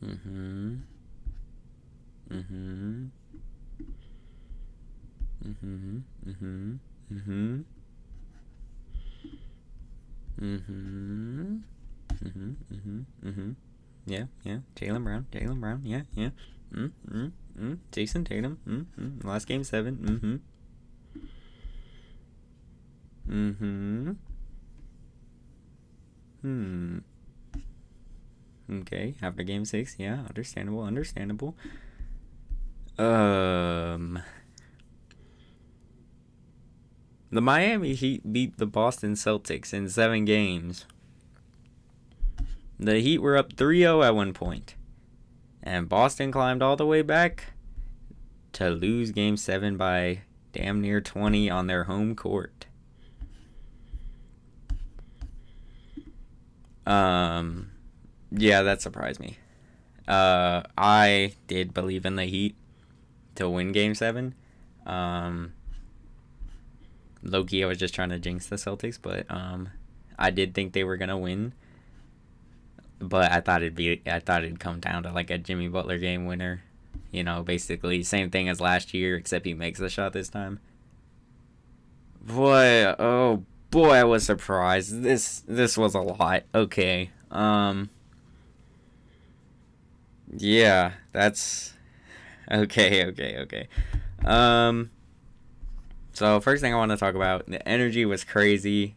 Mm-hmm. Mm-hmm. Mm-hmm. Mm-hmm. Mm-hmm. Mm-hmm. Mm-hmm. Mm-hmm. Mm-hmm. Yeah, yeah. Jalen Brown. Jalen Brown. Yeah, yeah. Mm-hmm. Mm-hmm. Jason Tatum. Mm-hmm. Last game 7. Mm-hmm. Mm-hmm. Hmm. Okay. After game 6. Yeah. Understandable. Understandable. Um. The Miami Heat beat the Boston Celtics in 7 games. The Heat were up 3-0 at one point, and Boston climbed all the way back to lose Game 7 by damn near 20 on their home court. Yeah, that surprised me. I did believe in the Heat to win Game 7. Low-key, I was just trying to jinx the Celtics, but I did think they were gonna win. But I thought it'd come down to like a Jimmy Butler game winner. You know, basically same thing as last year, except he makes the shot this time. Boy, oh boy, I was surprised. This was a lot. Okay. Yeah, that's okay, okay, okay. Um so first thing I want to talk about, the energy was crazy.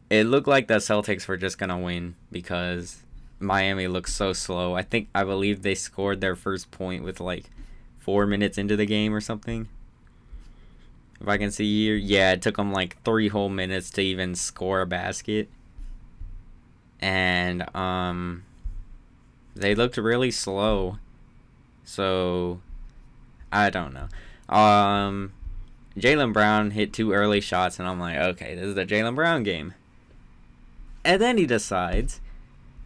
It looked like the Celtics were just gonna win because Miami looks so slow. I believe they scored their first point with like 4 minutes into the game or something. If I can see here, yeah, it took them like 3 whole minutes to even score a basket, and they looked really slow. So I don't know. Jalen Brown hit 2 early shots, and I'm like, okay, this is the Jalen Brown game. And then he decides,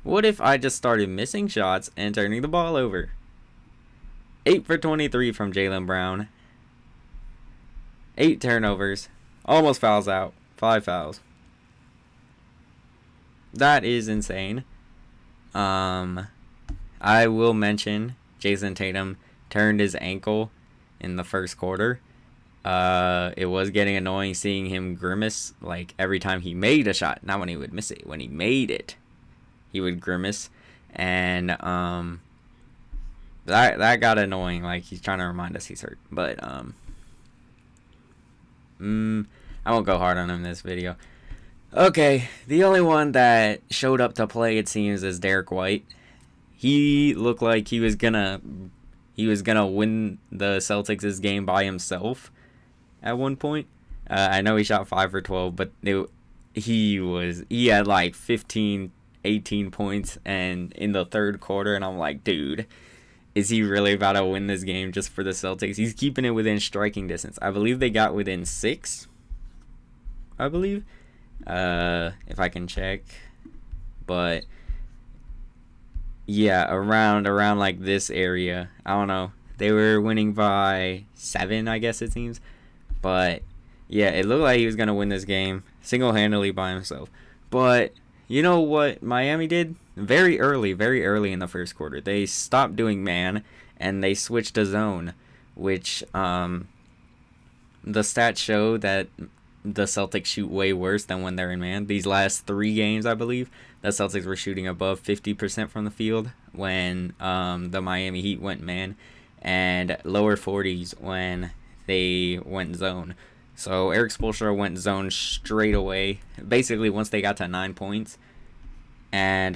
what if I just started missing shots and turning the ball over? 8 for 23 from Jalen Brown. 8 turnovers. Almost fouls out. 5 fouls. That is insane. I will mention Jason Tatum turned his ankle in the first quarter. It was getting annoying seeing him grimace like every time he made a shot. Not when he would miss it. When he made it, he would grimace, and that got annoying. Like he's trying to remind us he's hurt. But I won't go hard on him in this video. Okay, the only one that showed up to play, it seems, is Derek White. He looked like he was gonna win the Celtics' game by himself at one point. I know he shot 5 for 12, but he had like 15, 18 points and in the third quarter, and I'm like, dude, is he really about to win this game just for the Celtics? He's keeping it within striking distance. I believe they got within 6. I believe. If I can check. But yeah, around like this area. I don't know. They were winning by 7, I guess it seems. But yeah, it looked like he was gonna win this game single-handedly by himself. But you know what Miami did? Very early in the first quarter, they stopped doing man and they switched to zone, which the stats show that the Celtics shoot way worse than when they're in man. These last 3 games, I believe, the Celtics were shooting above 50% from the field when the Miami Heat went man, and lower 40s when they went zone. So Eric Spoelstra went zone straight away, basically once they got to 9 points. And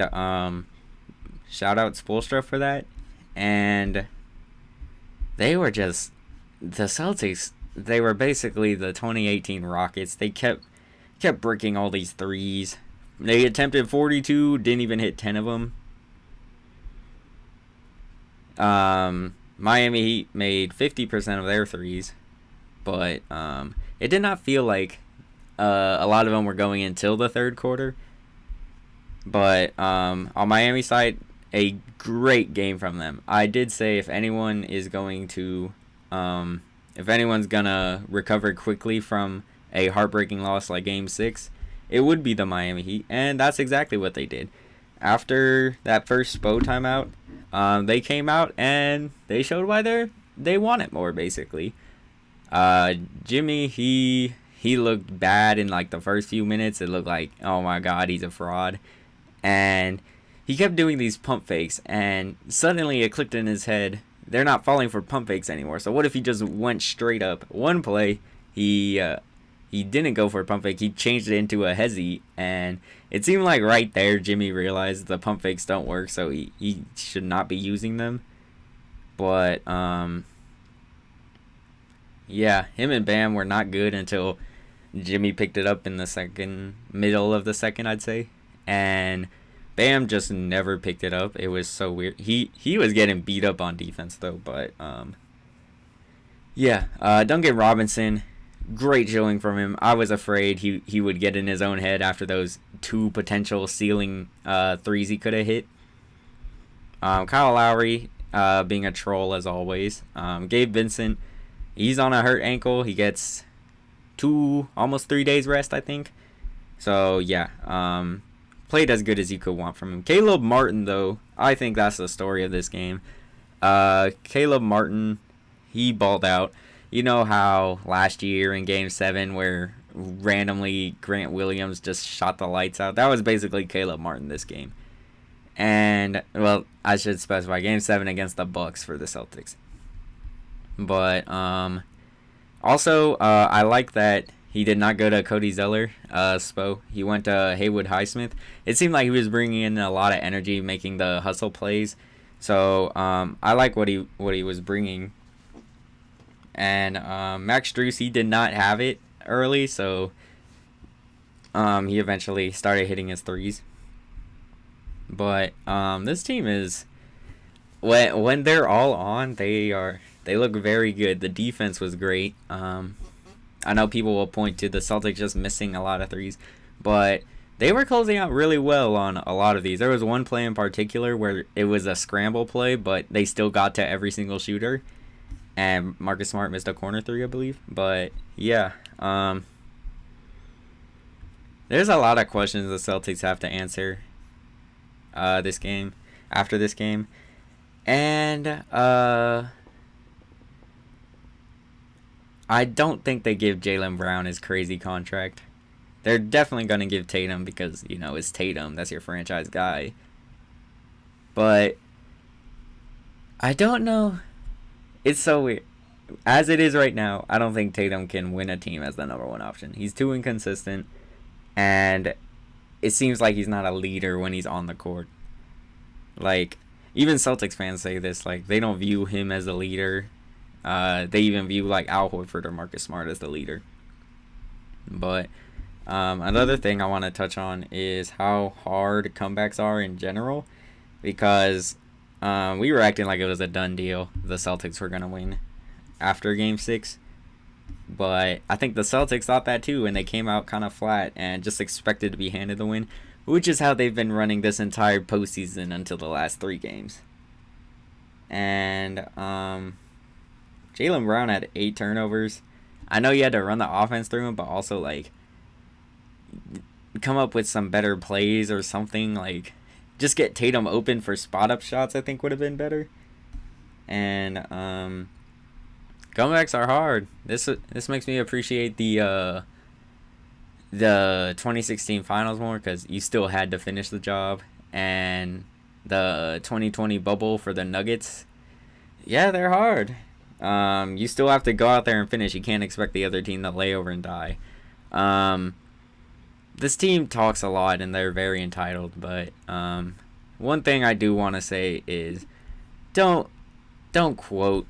shout out Spoelstra for that. And they were just, the Celtics, they were basically the 2018 Rockets. They kept bricking all these threes. They attempted 42, didn't even hit 10 of them. Miami Heat made 50% of their threes, but it did not feel like a lot of them were going until the third quarter. But on Miami side, a great game from them. I did say if anyone is going to, if anyone's gonna recover quickly from a heartbreaking loss like Game 6, it would be the Miami Heat, and that's exactly what they did. after that first Spo timeout, they came out and they showed why they want it more, basically. Jimmy, he looked bad in like the first few minutes. It looked like, oh my god, he's a fraud. And he kept doing these pump fakes, and suddenly it clicked in his head, they're not falling for pump fakes anymore. So what if he just went straight up? One play, he didn't go for a pump fake. He changed it into a hezzy, and it seemed like right there Jimmy realized the pump fakes don't work, so he should not be using them. But yeah, him and Bam were not good until Jimmy picked it up in the middle of the second, I'd say. And Bam just never picked it up. It was so weird. He was getting beat up on defense though, but yeah. Duncan Robinson, great showing from him. I was afraid he would get in his own head after those 2 potential ceiling threes he could have hit. Kyle Lowry being a troll as always. Gabe Vincent, he's on a hurt ankle. He gets 2, almost 3 days rest, I think. So yeah, played as good as you could want from him. Caleb Martin, though, I think that's the story of this game. Caleb Martin, he balled out. You know how last year in Game 7 where randomly Grant Williams just shot the lights out? That was basically Caleb Martin this game. And, well, I should specify, Game 7 against the Bucks for the Celtics. But, also, I like that he did not go to Cody Zeller, Spo. He went to Haywood Highsmith. It seemed like he was bringing in a lot of energy, making the hustle plays. So I like what he was bringing. And Max Strus, he did not have it early, so he eventually started hitting his threes. But this team is, when they're all on, they look very good. The defense was great. I know people will point to the Celtics just missing a lot of threes, but they were closing out really well on a lot of these. There was one play in particular where it was a scramble play, but they still got to every single shooter, and Marcus Smart missed a corner 3, I believe. But yeah, there's a lot of questions the Celtics have to answer this game, after this game, and I don't think they give Jalen Brown his crazy contract. They're definitely going to give Tatum because, you know, it's Tatum. That's your franchise guy. But I don't know. It's so weird. As it is right now, I don't think Tatum can win a team as the number 1 option. He's too inconsistent, and it seems like he's not a leader when he's on the court. Like, even Celtics fans say this. Like, they don't view him as a leader. They even view like Al Horford or Marcus Smart as the leader. But another thing I want to touch on is how hard comebacks are in general, because we were acting like it was a done deal. The Celtics were going to win after Game 6. But I think the Celtics thought that too, and they came out kind of flat and just expected to be handed the win, which is how they've been running this entire postseason until the last 3 games. And Jalen Brown had 8 turnovers. I know you had to run the offense through him, but also, like, come up with some better plays or something. Like, just get Tatum open for spot-up shots, I think would have been better. And comebacks are hard. This makes me appreciate the 2016 finals more, because you still had to finish the job. And the 2020 bubble for the Nuggets, yeah, they're hard. You still have to go out there and finish. You can't expect the other team to lay over and die. This team talks a lot and they're very entitled, but one thing I do want to say is don't quote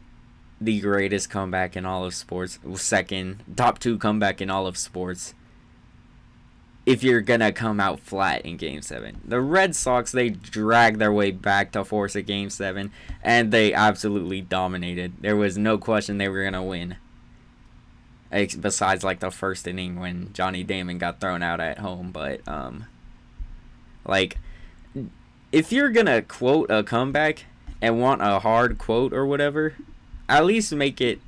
the greatest comeback in all of sports, top 2 comeback in all of sports, if you're gonna come out flat in Game 7. The Red Sox, they dragged their way back to force a Game 7, and they absolutely dominated. There was no question they were gonna win. Besides, like, the first inning when Johnny Damon got thrown out at home. But, like, if you're gonna quote a comeback and want a hard quote or whatever, at least make it,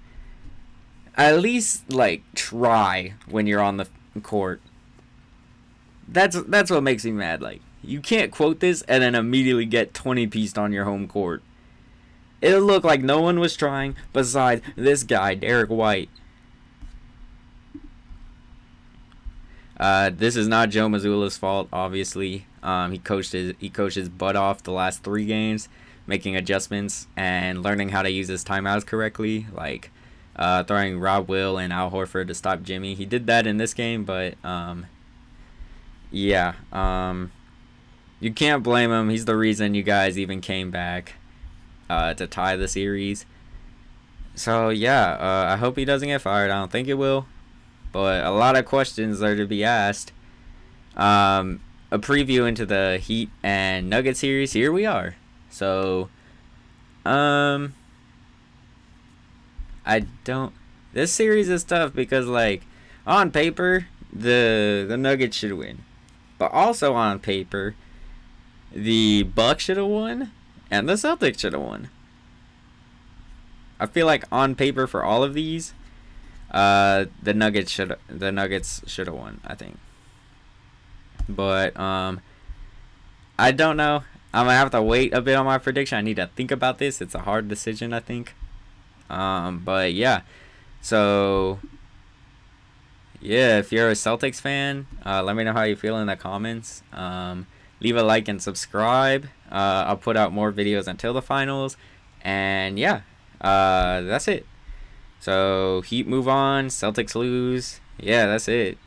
like, try when you're on the court. That's what makes me mad. Like, You can't quote this and then immediately get 20-pieced on your home court. It looked like no one was trying besides this guy, Derek White. This is not Joe Mazzulla's fault, obviously. He coached his butt off the last 3 games, making adjustments and learning how to use his timeouts correctly, like throwing Rob Will and Al Horford to stop Jimmy. He did that in this game, but yeah, you can't blame him. He's the reason you guys even came back to tie the series. So yeah, I hope he doesn't get fired. I don't think it will, but a lot of questions are to be asked. A preview into the Heat and Nuggets series. Here we are. So, I don't. This series is tough because, like, on paper, the Nuggets should win, but also on paper, the Bucks should have won, and the Celtics should have won. I feel like on paper for all of these, the Nuggets should have won, I think. But I don't know. I'm gonna have to wait a bit on my prediction. I need to think about this. It's a hard decision, I think. But yeah. So yeah, if you're a Celtics fan, let me know how you feel in the comments. Leave a like and subscribe. I'll put out more videos until the finals. And yeah, that's it. So Heat move on, Celtics lose. Yeah, that's it.